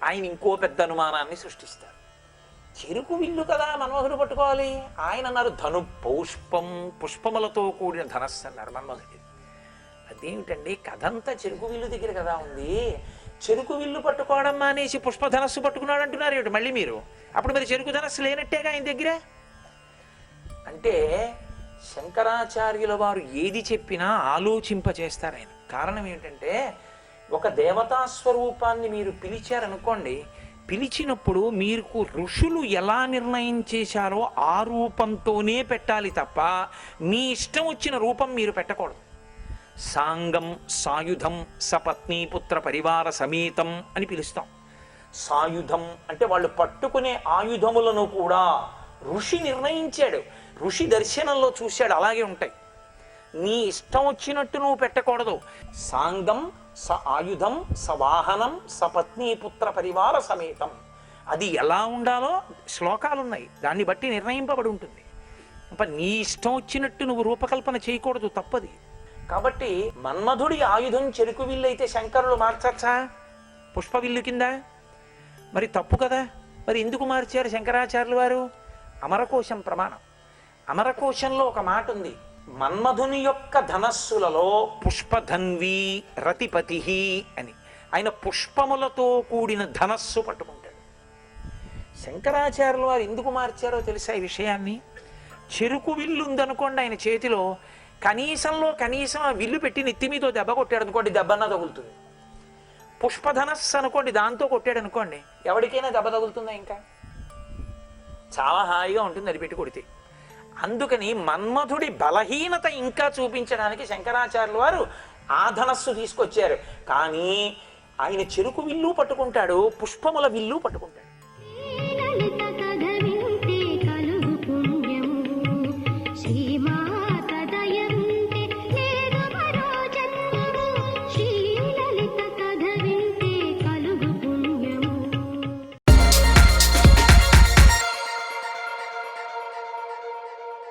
ఆయన ఇంకో పెద్ద అనుమానాన్ని సృష్టిస్తారు. చెరుకు విల్లు కదా మన్మధుడు పట్టుకోవాలి, ఆయన అన్నారు ధను పౌష్పం, పుష్పములతో కూడిన ధనస్సు అన్నారు మన్మధుడి. అదేమిటండి, కథంతా చెరుకు విల్లు దగ్గర కదా ఉంది. చెరుకు విల్లు పట్టుకోవడం మానేసి పుష్పధనస్సు పట్టుకున్నాడు అంటున్నారు ఏమిటి మళ్ళీ మీరు? అప్పుడు మరి చెరుకు ధనస్సు లేనట్టేగా ఆయన దగ్గర. అంటే శంకరాచార్యుల వారు ఏది చెప్పినా ఆలోచింపచేస్తారు ఆయన. కారణం ఏంటంటే, ఒక దేవతా స్వరూపాన్ని మీరు పిలిచారనుకోండి, పిలిచినప్పుడు మీకు ఋషులు ఎలా నిర్ణయం చేశారో ఆ రూపంతోనే పెట్టాలి తప్ప మీ ఇష్టం వచ్చిన రూపం మీరు పెట్టకూడదు. సాంగం సాయుధం సపత్నీపుత్ర పరివార సమేతం అని పిలుస్తాం. సాయుధం అంటే వాళ్ళు పట్టుకునే ఆయుధములను కూడా ఋషి నిర్ణయించాడు, ఋషి దర్శనంలో చూశాడు, అలాగే ఉంటాయి. నీ ఇష్టం వచ్చినట్టు నువ్వు పెట్టకూడదు. సాంగం స ఆయుధం సవాహనం సపత్నీపుత్ర పరివార సమేతం, అది ఎలా ఉండాలో శ్లోకాలున్నాయి, దాన్ని బట్టి నిర్ణయింపబడి ఉంటుంది. నీ ఇష్టం వచ్చినట్టు నువ్వు రూపకల్పన చేయకూడదు, తప్పది. కాబట్టి మన్మధుడి ఆయుధం చెరుకు విల్లు అయితే శంకరులు మార్చచ్చా పుష్పవిల్లు కింద? మరి తప్పు కదా. మరి ఎందుకు మార్చారు శంకరాచార్యులు వారు? అమరకోశం ప్రమాణం. అమరకోశంలో ఒక మాట ఉంది, మన్మధుని యొక్క ధనస్సులలో పుష్పధన్వి రతిపతి అని. ఆయన పుష్పములతో కూడిన ధనస్సు పట్టుకుంటాడు. శంకరాచార్యులు వారు ఎందుకు మార్చారో తెలుసా ఈ విషయాన్ని? చెరుకు విల్లు ఉందనుకోండి ఆయన చేతిలో, కనీసంలో కనీసం ఆ విల్లు పెట్టి నెత్తి మీద దెబ్బ కొట్టాడు అనుకోండి, దెబ్బన్నా తగులుతుంది. పుష్పధనస్సు అనుకోండి, దాంతో కొట్టాడు అనుకోండి, ఎవరికైనా దెబ్బ తగులుతుందా? ఇంకా చాలా హాయిగా ఉంటుంది అది పెట్టి కొడితే. అందుకని మన్మధుడి బలహీనత ఇంకా చూపించడానికి శంకరాచార్యుల వారు ఆ ధనస్సు తీసుకొచ్చారు. కానీ ఆయన చెరుకు విల్లు పట్టుకుంటాడు, పుష్పముల విల్లు పట్టుకుంటాడు.